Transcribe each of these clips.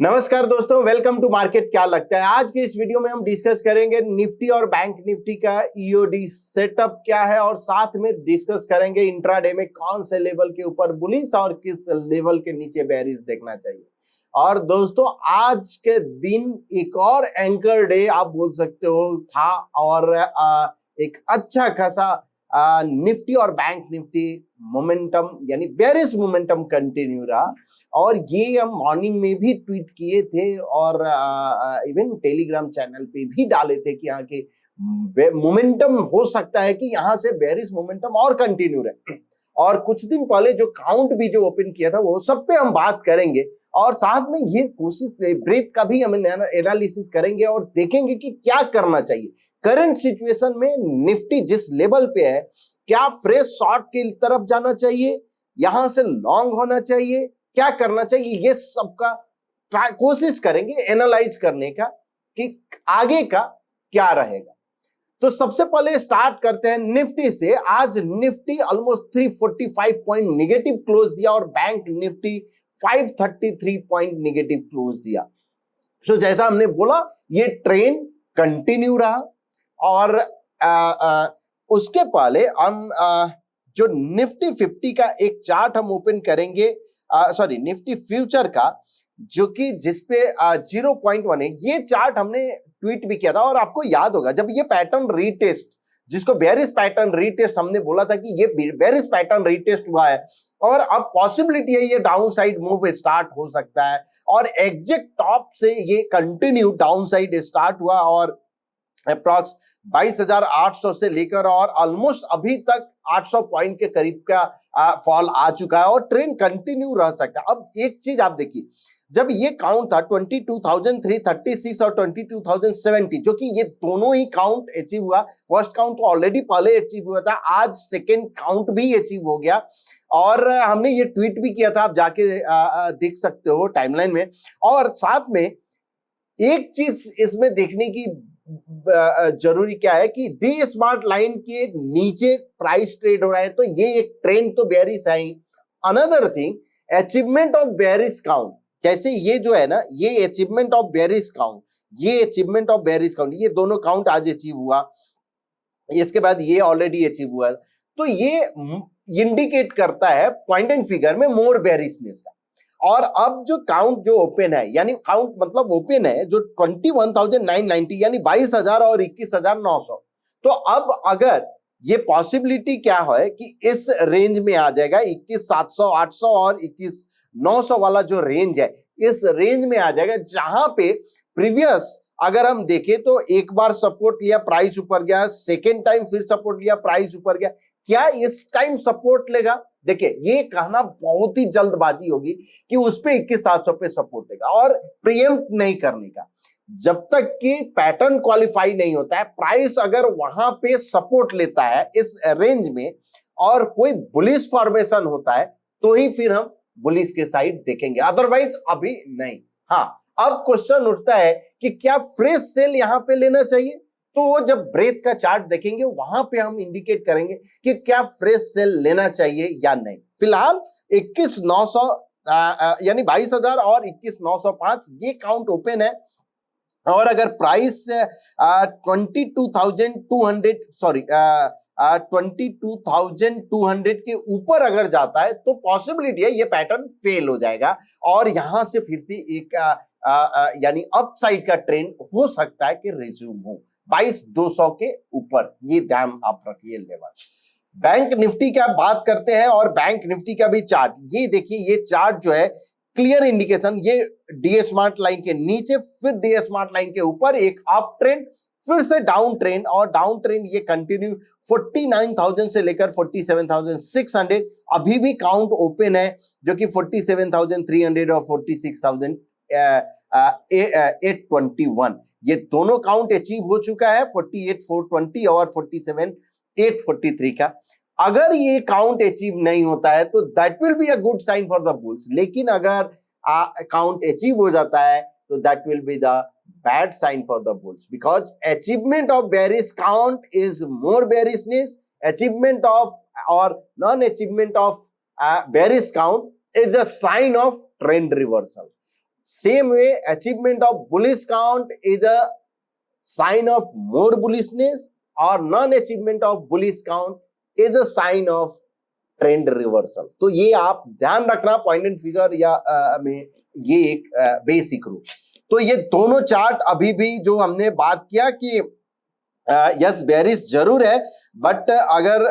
नमस्कार दोस्तों, welcome to market. क्या लगता है आज की इस वीडियो में हम डिस्कस करेंगे निफ्टी और बैंक निफ्टी का ईओडी सेटअप क्या है और साथ में डिस्कस करेंगे इंट्राडे में कौन से लेवल के ऊपर बुलिश और किस लेवल के नीचे बेरिश देखना चाहिए। और दोस्तों आज के दिन एक और एंकर डे आप बोल सकते हो था और एक अच्छा खासा निफ्टी और बैंक निफ्टी मोमेंटम यानी बेरिश मोमेंटम कंटिन्यू रहा और ये हम मॉर्निंग में भी ट्वीट किए थे और इवन टेलीग्राम चैनल पे भी डाले थे कि यहाँ के मोमेंटम हो सकता है कि यहाँ से बेरिश मोमेंटम और कंटिन्यू रहे। और कुछ दिन पहले जो काउंट भी जो ओपन किया था वो सब पे हम बात करेंगे और साथ में ये कोशिश ब्रेथ का भी हम एनालिसिस करेंगे और देखेंगे कि क्या करना चाहिए करंट सिचुएशन में। निफ्टी जिस लेवल पे है, क्या फ्रेश शॉर्ट की तरफ जाना चाहिए, यहां से लॉन्ग होना चाहिए, क्या करना चाहिए, ये सबका कोशिश करेंगे एनालाइज करने का कि आगे का क्या रहेगा। तो सबसे पहले स्टार्ट करते हैं निफ्टी से। आज Nifty almost 345 point negative close दिया और bank Nifty 533 point negative close दिया। सो जैसा हमने बोला ये ट्रेंड कंटिन्यू रहा और उसके पहले हम जो निफ्टी 50 का एक चार्ट हम ओपन करेंगे, सॉरी निफ्टी फ्यूचर का, जो कि जिसपे 0.1 है। ये चार्ट हमने ट्वीट भी किया था और आपको याद होगा जब ये पैटर्न रीटेस्ट, जिसको बेरिश पैटर्न रीटेस्ट हमने बोला था कि ये बेरिश पैटर्न रीटेस्ट हुआ है और अब पॉसिबिलिटी है ये डाउन साइड मूव स्टार्ट हो सकता है और एग्जैक्ट टॉप से ये कंटिन्यू डाउन साइड स्टार्ट हुआ और अप्रॉक्स 22,800 से लेकर और ऑलमोस्ट अभी तक 800 पॉइंट के करीब का फॉल आ चुका है और ट्रेंड कंटिन्यू रह सकता है। अब एक चीज आप देखिए, जब ये काउंट था 22,336 और 22,070, जो कि ये दोनों ही काउंट अचीव हुआ। फर्स्ट काउंट तो ऑलरेडी पहले अचीव हुआ था, आज सेकेंड काउंट भी अचीव हो गया और हमने ये ट्वीट भी किया था, आप जाके देख सकते हो टाइमलाइन में। और साथ में एक चीज इसमें देखने की जरूरी क्या है कि डी स्मार्ट लाइन के नीचे प्राइस ट्रेड हो रहा है, तो ये एक ट्रेंड तो बेरिश है ही। Another thing, achievement of bearish count, जैसे ये जो है ना, ये अचीवमेंट ऑफ बेरिश काउंट, ये अचीवमेंट ऑफ बेरिश काउंट, ये दोनों काउंट आज अचीव हुआ, इसके बाद ये ऑलरेडी अचीव हुआ, तो ये इंडिकेट करता है पॉइंट एंड फिगर में मोर बेरिशनेस का। और अब जो काउंट जो ओपन है, यानी काउंट मतलब ओपन है जो 21,990 यानी 22,000 और 21,900, तो अब अगर ये पॉसिबिलिटी क्या है कि इस रेंज में आ जाएगा, 21,700 800 और 21,900 वाला जो रेंज है, इस रेंज में आ जाएगा, जहां पे प्रीवियस अगर हम देखें तो एक बार सपोर्ट लिया प्राइस ऊपर गया, सेकेंड टाइम फिर सपोर्ट लिया प्राइस ऊपर गया, क्या इस टाइम सपोर्ट लेगा? देखिए ये कहना बहुत ही जल्दबाजी होगी कि उस पे 21,700 पे सपोर्ट लेगा और प्रीएम्प्ट नहीं करने का। जब तक कि पैटर्न क्वालिफाई नहीं होता है, प्राइस अगर वहां पे सपोर्ट लेता है इस रेंज में और कोई बुलिश फॉर्मेशन होता है तो ही फिर हम बुलिश के साइड देखेंगे, अदरवाइज अभी नहीं। हाँ, अब क्वेश्चन उठता है कि क्या फ्रेश सेल यहां पे लेना चाहिए? तो जब ब्रेथ का चार्ट देखेंगे वहां पे हम इंडिकेट करेंगे कि क्या फ्रेश सेल लेना चाहिए या नहीं। फिलहाल 21,900 यानी 22,000 और 21,905 ये काउंट ओपन है और अगर प्राइस 22,200 के ऊपर अगर जाता है तो पॉसिबिलिटी है ये पैटर्न फेल हो जाएगा और यहां से फिर से एक यानी अपसाइड का ट्रेंड हो सकता है कि रिज्यूम हो 22,200 के ऊपर। ये ध्यान आप रखिए लेवल। बैंक निफ्टी की बात करते हैं और बैंक निफ्टी का भी चार्ट, ये देखिए, ये चार्ट जो है क्लियर इंडिकेशन, ये डी स्मार्ट लाइन के नीचे फिर डी स्मार्ट लाइन के ऊपर एक अप ट्रेंड, फिर से डाउन ट्रेंड और डाउन ट्रेंड ये कंटिन्यू 49,000 से लेकर 47,600, अभी भी काउंट ओपन है जो कि 47,300 और 46,821, ये दोनों काउंट अचीव हो चुका है 48,420 और 47,843 का। अगर ये काउंट अचीव नहीं होता है तो that will be a good sign for the bulls, लेकिन अगर काउंट अचीव हो जाता है तो that will be the bad sign for the bulls, because achievement of bearish count is more bearishness, achievement of or non-achievement of bearish count is a sign of trend reversal. Same way, achievement of bullish count is a sign of more bullishness, or non-achievement of bullish count is a sign of trend reversal. तो ये आप ध्यान रखना point and figure या में ये एक basic rule. तो ये दोनों चार्ट अभी भी जो हमने बात किया कि यस बेरिश जरूर है, बट अगर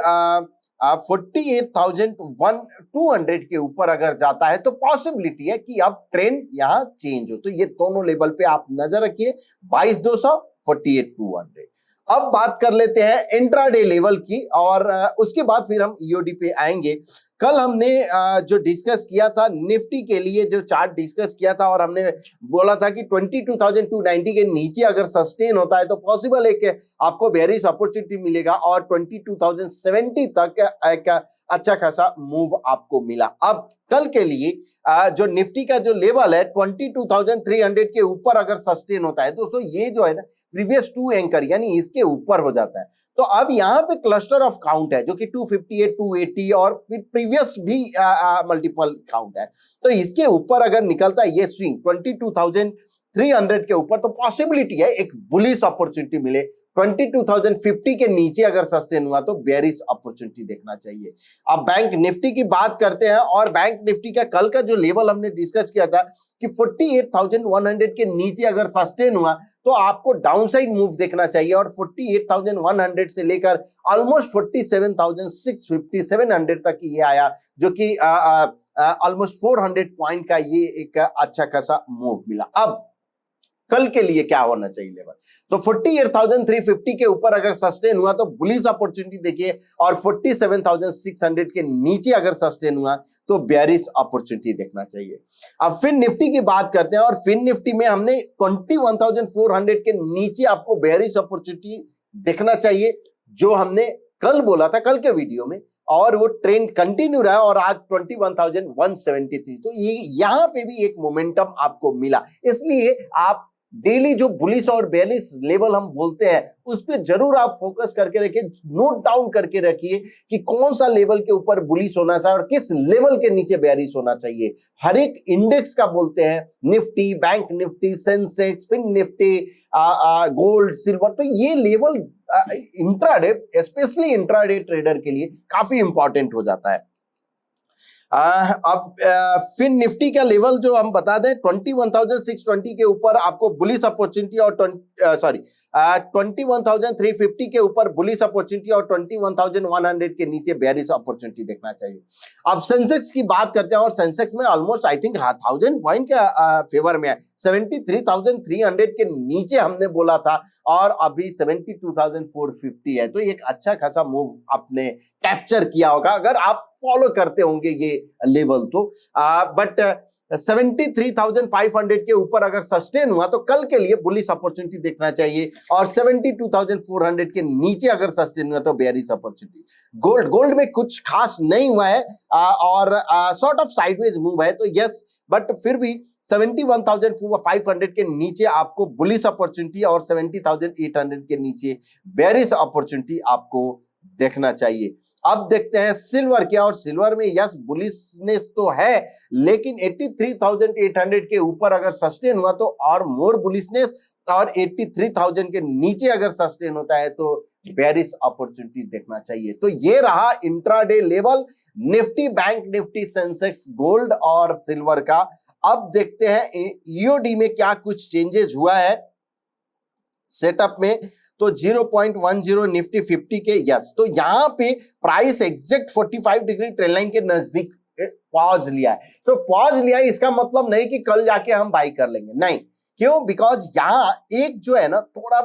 48,200 के ऊपर अगर जाता है तो पॉसिबिलिटी है कि अब ट्रेंड यहां चेंज हो। तो ये दोनों लेवल पे आप नजर रखिए, 22,200, 48,200। अब बात कर लेते हैं इंट्राडे लेवल की, और उसके बाद फिर हम ईओडी पे आएंगे। कल हमने जो डिस्कस किया था निफ्टी के लिए, जो चार्ट डिस्कस किया था, और हमने बोला था कि 22,290 के नीचे अगर सस्टेन होता है तो पॉसिबल है कि आपको बेरिश अपॉर्चुनिटी मिलेगा, और 22,070 तक एक अच्छा खासा मूव आपको मिला। अब कल के लिए जो निफ्टी का जो लेवल है 22,300 के ऊपर अगर सस्टेन होता है दोस्तों, ये जो है ना प्रीवियस 2 एंकर यानी इसके ऊपर हो जाता है। तो अब यहाँ पे क्लस्टर ऑफ काउंट है जो कि 258, 280 और प्रीवियस भी मल्टीपल काउंट है। तो इसके ऊपर अगर निकलता है ये स्विंग 22,300 के ऊपर, तो पॉसिबिलिटी है एक बुलिश अपॉर्चुनिटी मिले। 22,050 के नीचे अगर सस्टेन हुआ तो बेरिश अपॉर्चुनिटी देखना चाहिए। अब बैंक निफ्टी की बात करते हैं, और बैंक निफ्टी का कल का जो लेवल हमने डिस्कस किया था कि 48,100 के नीचे अगर सस्टेन हुआ तो आपको डाउनसाइड मूव देखना चाहिए, और 48,100 से लेकर ऑलमोस्ट 47,650 700 तक ये आया, जो कि ऑलमोस्ट 400 पॉइंट का ये एक अच्छा खासा मूव मिला। अब कल के लिए क्या होना चाहिए लेवल, तो 48,350 के ऊपर अगर सस्टेन हुआ तो बुलिश अपॉर्चुनिटी देखिए, और 47,600 के नीचे अगर सस्टेन हुआ तो बेरिश अपॉर्चुनिटी देखना चाहिए। अब फिन निफ्टी की बात करते हैं, और फिन निफ्टी में हमने 21,400 के नीचे आपको बेरिश अपॉर्चुनिटी देखना चाहिए, जो हमने कल बोला था कल के वीडियो में, और वो ट्रेंड कंटिन्यू रहा, और आज 21,173। तो ये यहां पे भी एक मोमेंटम आपको मिला। इसलिए आप डेली जो बुलिश और बेरिश लेवल हम बोलते हैं उस पे जरूर आप फोकस करके रखिए, नोट डाउन करके रखिए कि कौन सा लेवल के ऊपर बुलिश होना चाहिए और किस लेवल के नीचे बेरिश होना चाहिए। हर एक इंडेक्स का बोलते हैं, Nifty, bank Nifty, Sensex, fin Nifty, gold, silver, तो ये level intraday, specially intraday trader के लिए काफी इंपॉर्टेंट हो जाता है। अब फिन निफ्टी का लेवल जो हम बता दें 21,620 के ऊपर आपको बुलिश अपॉर्चुनिटी, और 21,350 के ऊपर बुलिश अपॉर्चुनिटी, और 21,100 के नीचे बेरिश अपॉर्चुनिटी देखना चाहिए। अब सेंसेक्स की बात करते हैं, और सेंसेक्स में ऑलमोस्ट आई थिंक 1000 पॉइंट का फेवर में है। 73,300 के नीचे हमने बोला था, और अभी 72,450 है। तो एक अच्छा खासा मूव आपने कैप्चर किया होगा अगर आप फॉलो करते होंगे ये लेवल। तो बट 73,500 के ऊपर अगर सस्टेन हुआ तो कल के लिए बुलिश अपॉर्चुनिटी देखना चाहिए, और 72,400 के नीचे अगर सस्टेन हुआ तो बेरिश अपॉर्चुनिटी। गोल्ड में कुछ खास नहीं हुआ है, और सॉर्ट ऑफ साइडवेज मूव है, तो यस, बट फिर भी 71,500 के नीचे आपको बुलिश अपॉर्चुनिटी, और 70,800 के नीचे बेरिश अपॉर्चुनिटी आपको देखना चाहिए। अब देखते हैं सिल्वर क्या, और सिल्वर में यस बुलिशनेस तो है, लेकिन 83,800 के ऊपर अगर सस्टेन हुआ तो और मोर बुलिशनेस, और 83,000 के नीचे अगर सस्टेन होता है तो बेरिश अपॉर्चुनिटी देखना चाहिए। तो ये रहा intraday level Nifty, bank Nifty, Sensex, gold और सिल्वर का। अब देखते हैं ईओडी में क्या कुछ चेंजेस हुआ है सेटअप में। तो 0.10 निफ्टी 50 के, यस, तो यहां पे price exact 45 degree trend line के नजदीक पॉज लिया है। तो पॉज लिया है इसका मतलब नहीं कि कल जाके हम बाई कर लेंगे, नहीं। क्यों? बिकॉज यहां एक जो है ना थोड़ा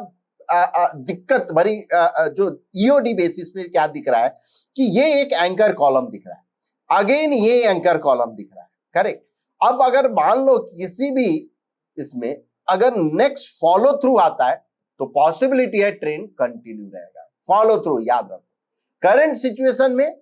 दिक्कत भरी जो ईओडी बेसिस पे क्या दिख रहा है कि ये एक एंकर कॉलम दिख रहा है, अगेन ये एंकर कॉलम दिख रहा है, करेक्ट। अब अगर मान लो किसी भी इसमें अगर नेक्स्ट फॉलो थ्रू आता है तो पॉसिबिलिटी है ट्रेंड कंटिन्यू रहेगा। फॉलो थ्रू याद रखो, करंट सिचुएशन में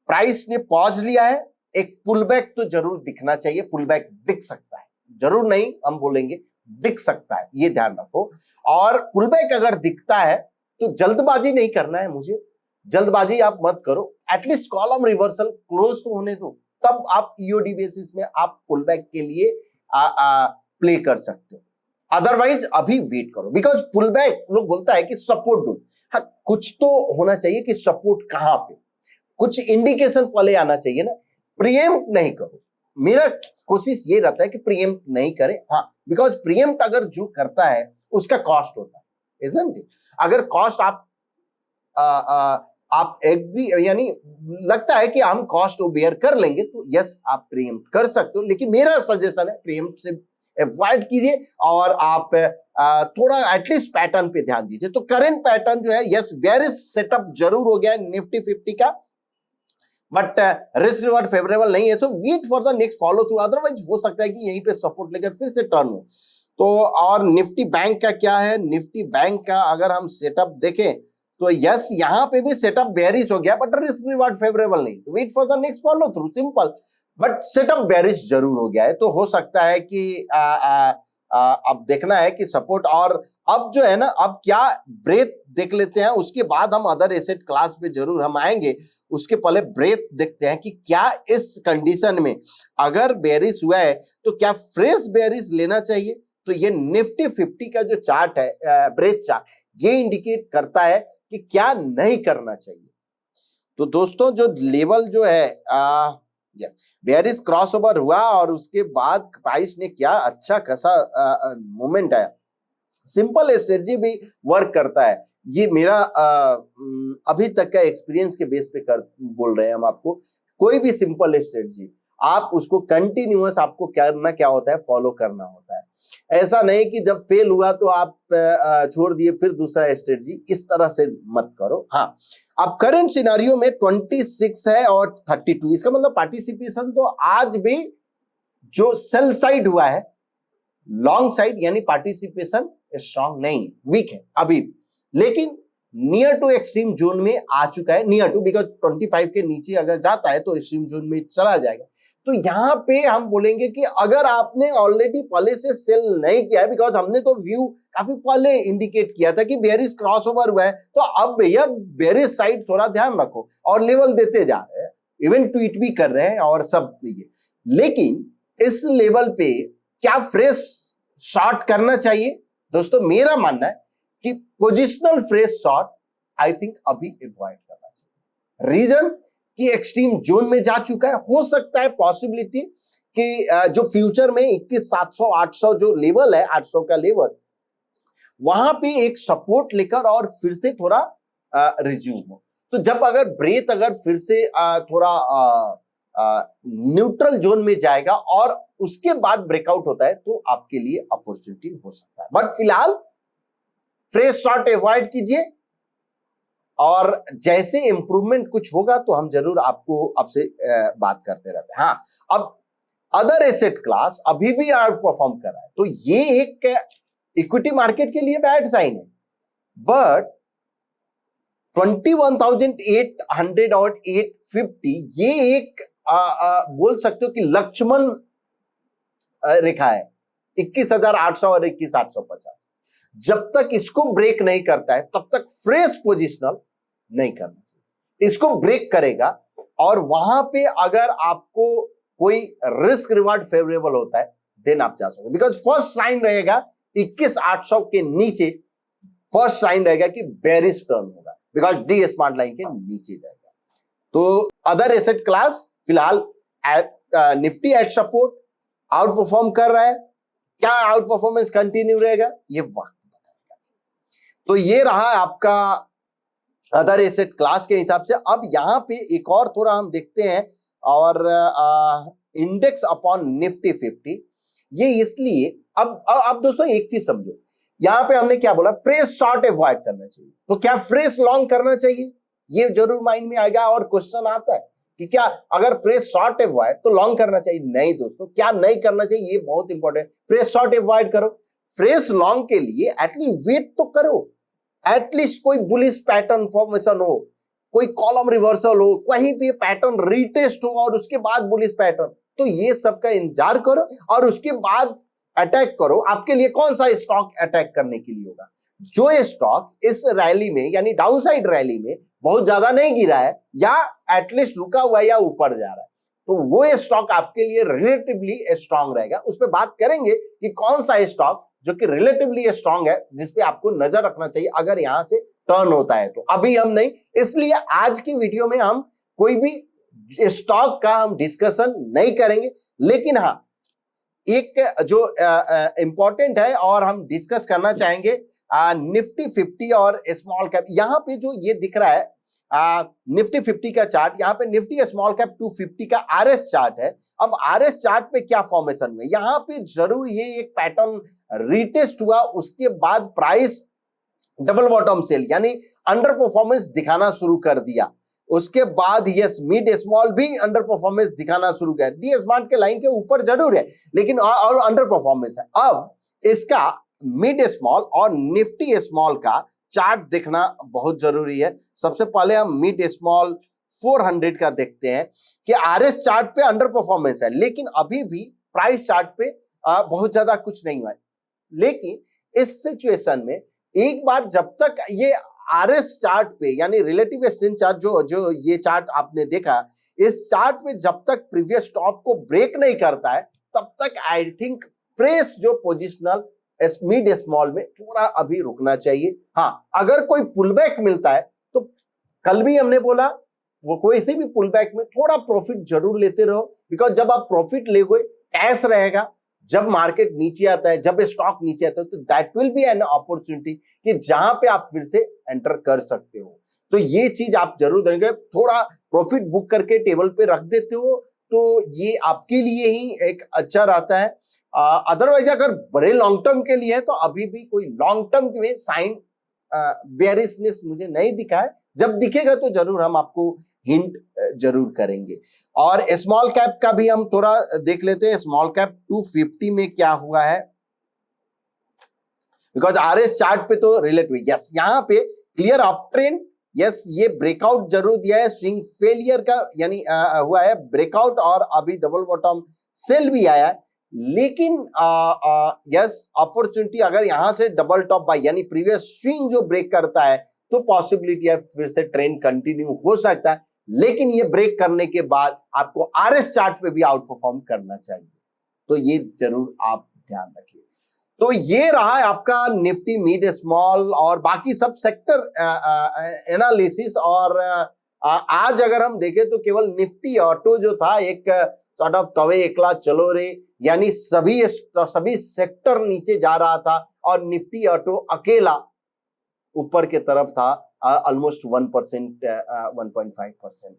प्राइस ने पॉज लिया है, एक पुलबैक तो जरूर दिखना चाहिए, पुलबैक दिख सकता है, जरूर नहीं हम बोलेंगे, दिख सकता है, ये ध्यान रखो। और पुलबैक अगर दिखता है तो जल्दबाजी नहीं करना है, मुझे जल्दबाजी आप मत करो, एटलीस्ट कॉलम रिवर्सल क्लोज तो होने दो, तब आप ईओडी बेसिस में आप पुलबैक के लिए प्ले कर सकते हो, अदरवाइज अभी वेट करो, बिकॉज पुल बैक लोग बोलता है कि सपोर्ट दो। हाँ, कुछ तो होना चाहिए कि सपोर्ट कहां पे, कुछ इंडिकेशन पहले आना चाहिए ना। प्रीएम्प्ट नहीं करो, मेरा कोशिश ये रहता है कि प्रीएम्प्ट नहीं करें। हाँ, बिकॉज प्रीएम्प्ट अगर जो करता है उसका कॉस्ट होता है, इजंट इट? अगर कॉस्ट आप एक भी यानी लगता है कि हम कॉस्ट बेयर कर लेंगे तो यस आप प्रीएम्प्ट कर सकते हो, लेकिन मेरा सजेशन है प्रीएम्प्ट से अवॉइड कीजिए और आप थोड़ा एटलीस्ट पैटर्न पे ध्यान दीजिए। तो करंट पैटर्न जो है, यस बेयरिश सेटअप जरूर हो गया है निफ्टी 50 का, बट रिस्क रिवॉर्ड फेवरेबल नहीं है, so wait for the next follow through, otherwise हो सकता है कि यहीं पे सपोर्ट लेकर फिर से टर्न हो। तो और निफ्टी बैंक का क्या है, निफ्टी बैंक का अगर हम सेटअप देखें तो यस यहां पे भी सेटअप बेयरिश हो गया, बट रिस्क रिवॉर्ड फेवरेबल नहीं, तो wait for the next follow through, simple. But setup bearish जरूर हो गया है, तो हो सकता है कि अब देखना है कि सपोर्ट, और अब जो है ना, अब क्या ब्रेथ देख लेते हैं, उसके बाद हम अदर एसेट क्लास पे जरूर हम आएंगे। उसके पहले ब्रेथ देखते हैं कि क्या इस कंडीशन में अगर बेयरिश हुआ है तो क्या फ्रेश बेयरिश लेना चाहिए। तो ये निफ्टी 50 का जो चार्ट है, ब्रेथ चार्ट, ये इंडिकेट करता है कि क्या नहीं करना चाहिए। तो दोस्तों जो लेवल जो है बेयरिश क्रॉसओवर हुआ और उसके बाद प्राइस ने क्या अच्छा खासा मोमेंट आया, सिंपल स्ट्रेटजी भी वर्क करता है। ये मेरा अभी तक का एक्सपीरियंस के बेस पे बोल रहे हैं हम आपको, कोई भी सिंपल स्ट्रेटजी आप उसको कंटिन्यूअस आपको करना क्या होता है, फॉलो करना होता है। ऐसा नहीं कि जब फेल हुआ तो आप छोड़ दिए फिर दूसरा स्ट्रेटजी, इस तरह से मत करो। हाँ, अब करंट सिनारियो में 26 है और 32, इसका मतलब पार्टिसिपेशन तो आज भी जो सेल साइड हुआ है, लॉन्ग साइड यानी पार्टिसिपेशन स्ट्रांग नहीं, वीक है अभी, लेकिन नियर टू एक्सट्रीम जोन में आ चुका है। नियर टू बिकॉज 25 के नीचे अगर जाता है तो एक्सट्रीम जोन में चला जाएगा। तो यहां पे हम बोलेंगे कि अगर आपने ऑलरेडी पहले से सेल नहीं किया है, बिकॉज हमने तो व्यू काफी पहले इंडिकेट किया था कि बेयरिश क्रॉसओवर हुआ है, तो अब भैया बेयरिश साइड थोड़ा ध्यान रखो, और लेवल देते जा रहे हैं, इवन ट्वीट भी कर रहे हैं और सब ये। लेकिन इस लेवल पे क्या फ्रेश शॉर्ट करना चाहिए? दोस्तों मेरा मानना है कि positional fresh short I think अभी अवॉइड करना चाहिए। रीजन कि एक्सट्रीम जोन में जा चुका है, हो सकता है पॉसिबिलिटी कि जो फ्यूचर में 21,700 800 जो लेवल है, 800 का लेवल, वहां पे एक सपोर्ट लेकर और फिर से थोड़ा रिज्यूम हो। तो जब अगर ब्रेथ अगर फिर से थोड़ा न्यूट्रल जोन में जाएगा और उसके बाद ब्रेकआउट होता है तो आपके लिए अपॉर्चुनिटी हो सकता है, बट फिलहाल फ्रेश शॉर्ट अवॉइड कीजिए, और जैसे इंप्रूवमेंट कुछ होगा तो हम जरूर आपसे बात करते रहते हैं। हाँ, अब अदर एसेट क्लास अभी भी आउट परफॉर्म कर रहा है, तो ये एक इक्विटी मार्केट के लिए बैड साइन है, बट 21,800 और 850 ये एक बोल सकते हो कि लक्ष्मण रेखा है, 21,800 और 21,850। जब तक इसको ब्रेक नहीं करता है तब तक फ्रेश पोजिशनल नहीं करना चाहिए। इसको ब्रेक करेगा और वहां पे अगर आपको कोई रिस्क रिवार्ड फेवरेबल होता है देन आप जा सकते, बिकॉज फर्स्ट साइन रहेगा 21,800 के नीचे, फर्स्ट साइन रहेगा कि बेरिश टर्न होगा, बिकॉज डी स्मार्ट लाइन के नीचे जाएगा। तो अदर एसेट क्लास फिलहाल Nifty eight support out perform कर रहा है, क्या आउट परफॉर्मेंस कंटिन्यू रहेगा ये वक्त बताएगा। तो ये रहा आपका अदर एसेट क्लास के हिसाब से। अब यहां पे एक और थोड़ा हम देखते हैं, और इंडेक्स अपॉन निफ्टी 50, ये इसलिए अब दोस्तों एक चीज समझो, यहां पे हमने क्या बोला, फ्रेश शॉर्ट अवॉइड करना चाहिए, तो क्या फ्रेश लॉन्ग करना चाहिए, ये जरूर माइंड में आएगा और क्वेश्चन आता है कि क्या अगर फ्रेश शॉर्ट अवॉइड तो लॉन्ग करना चाहिए। नहीं दोस्तों, क्या नहीं करना चाहिए ये बहुत इंपॉर्टेंट। फ्रेश शॉर्ट अवॉइड करो, फ्रेश लॉन्ग के लिए एटलीस्ट वेट तो करो, एटलीस्ट कोई बुलिश पैटर्न फॉर्मेशन हो, कोई कॉलम रिवर्सल हो, कहीं पे पैटर्न रीटेस्ट हो और उसके बाद बुलिश पैटर्न, तो ये सब का इंतजार करो और उसके बाद अटैक करो। आपके लिए कौन सा स्टॉक अटैक करने के लिए होगा? जो स्टॉक इस रैली में यानी डाउनसाइड रैली में बहुत ज्यादा नहीं गिरा है या एटलीस्ट रुका हुआ है या ऊपर जा रहा है, तो वो स्टॉक आपके लिए रिलेटिवली स्ट्रांग रहेगा। उस पर बात करेंगे कि कौन सा स्टॉक जो कि रिलेटिवली स्ट्रांग है, जिसपे आपको नजर रखना चाहिए अगर यहां से टर्न होता है। तो अभी हम नहीं, इसलिए आज की वीडियो में हम कोई भी स्टॉक का हम डिस्कशन नहीं करेंगे, लेकिन हाँ एक जो इंपॉर्टेंट है और हम डिस्कस करना चाहेंगे निफ्टी 50 और स्मॉल कैप। यहां पे जो ये दिख रहा है निफ्टी 50 का चार्ट, यहाँ पे निफ्टी स्मॉल कैप 250 का आरएस चार्ट है। अब आरएस चार्ट पे क्या फॉर्मेशन में, यहाँ पे जरूर ये एक पैटर्न रीटेस्ट हुआ, उसके बाद प्राइस डबल बॉटम सेल यानी अंडर परफॉर्मेंस दिखाना शुरू कर दिया। उसके बाद यस मिड स्मॉल भी अंडर परफॉर्मेंस दिखाना शुरू किया। डी स्मार्ट के लाइन के ऊपर जरूर है, लेकिन और अंडर परफॉर्मेंस है। अब इसका मिड स्मॉल और निफ्टी स्मॉल का चार्ट देखना बहुत जरूरी है। सबसे पहले हम मिड स्मॉल 400 का देखते हैं कि आरएस चार्ट पे अंडर परफॉर्मेंस है, लेकिन अभी भी प्राइस चार्ट पे बहुत ज्यादा कुछ नहीं हुआ है। लेकिन इस सिचुएशन में एक बार जब तक ये आरएस चार्ट पे यानी रिलेटिव स्ट्रेंथ चार्ट जो ये चार्ट आपने देखा, इस चार्ट पे जब तक प्रीवियस टॉप को ब्रेक नहीं करता है, तब तक आई थिंक फ्रेश जो पोजिशनल मिड स्मॉल में थोड़ा अभी रुकना चाहिए। हाँ, अगर कोई पुलबैक मिलता है तो कल भी हमने बोला वो कोई से भी पुलबैक में थोड़ा प्रॉफिट जरूर लेते रहो, बिकॉज जब आप प्रॉफिट लेगे कैश रहेगा। जब मार्केट नीचे आता है, जब स्टॉक नीचे आता है, तो that will B an opportunity कि जहां पे आप फिर से एंटर कर सकते हो। तो ये चीज आप जरूर देंगे, थोड़ा प्रॉफिट बुक करके टेबल पे रख देते हो तो ये आपके लिए ही एक अच्छा रहता है। अदरवाइज अगर बड़े लॉन्ग टर्म के लिए है तो अभी भी कोई लॉन्ग टर्म में साइन बेयरिशनेस मुझे नहीं दिखा है। जब दिखेगा तो जरूर हम आपको हिंट जरूर करेंगे। और स्मॉल कैप का भी हम थोड़ा देख लेते हैं। स्मॉल कैप 250 में क्या हुआ है, बिकॉज आरएस चार्ट पे तो रिलेटिव यस यहां पे क्लियर अप ट्रेंड, यस ये ब्रेकआउट जरूर दिया है। स्विंग फेलियर का यानी हुआ है ब्रेकआउट, और अभी डबल बॉटम सेल भी आया है। लेकिन यस अपॉर्चुनिटी अगर यहां से डबल टॉप बाय यानी प्रीवियस स्विंग जो ब्रेक करता है तो पॉसिबिलिटी है फिर से ट्रेंड कंटिन्यू हो सकता है। लेकिन ये ब्रेक करने के बाद आपको आरएस चार्ट पे भी आउट परफॉर्म करना चाहिए, तो ये जरूर आप ध्यान रखिए। तो ये रहा है आपका निफ्टी मिड स्मॉल और बाकी सब सेक्टर एनालिसिस। और आज अगर हम देखें तो केवल निफ्टी ऑटो जो था एक सॉर्ट ऑफ तवे एकला चलो रे, यानी सभी सेक्टर नीचे जा रहा था और निफ्टी ऑटो अकेला ऊपर के तरफ था ऑलमोस्ट 1% 1.5%।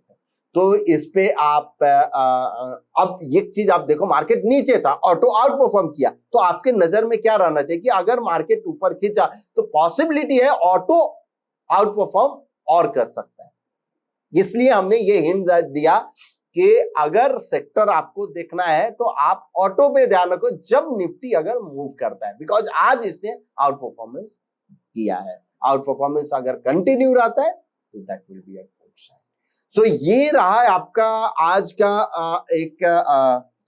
तो इस पे आप अब एक चीज आप देखो, मार्केट नीचे था, ऑटो आउट परफॉर्म किया, तो आपके नजर में क्या रहना चाहिए कि अगर मार्केट ऊपर खींचा तो पॉसिबिलिटी है ऑटो आउट परफॉर्म और कर सकता है। इसलिए हमने ये हिंट दिया कि अगर सेक्टर आपको देखना है तो आप ऑटो पे ध्यान रखो जब निफ्टी अगर मूव करता है, बिकॉज आज इसने आउट परफॉर्मेंस किया है। आउट परफॉर्मेंस अगर कंटिन्यू रहता है तो that will be a good sign. So ये रहा है आपका आज का एक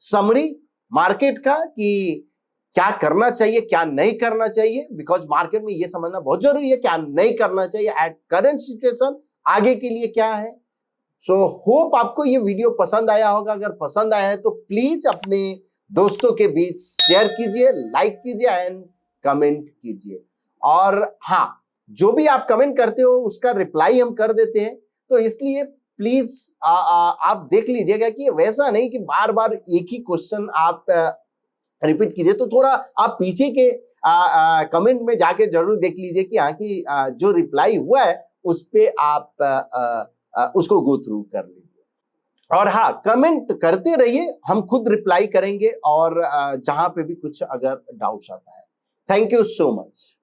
समरी मार्केट का कि क्या करना चाहिए क्या नहीं करना चाहिए, बिकॉज मार्केट में ये समझना बहुत जरूरी है क्या नहीं करना चाहिए एट करंट सिचुएशन, आगे के लिए क्या है। सो होप आपको ये वीडियो पसंद आया होगा। अगर पसंद आया है तो प्लीज अपने दोस्तों के बीच शेयर कीजिए, लाइक कीजिए एंड कमेंट कीजिए। और हाँ, जो भी आप कमेंट करते हो उसका रिप्लाई हम कर देते हैं, तो इसलिए प्लीज आप देख लीजिएगा कि वैसा नहीं कि बार बार एक ही क्वेश्चन आप रिपीट कीजिए। तो थोड़ा आप पीछे के कमेंट में जाके जरूर देख लीजिए कि हाँ की जो रिप्लाई हुआ है उस पे आप उसको गो थ्रू कर लीजिए। और हाँ, कमेंट करते रहिए, हम खुद रिप्लाई करेंगे और जहां पे भी कुछ अगर डाउट्स आता है। Thank you so much.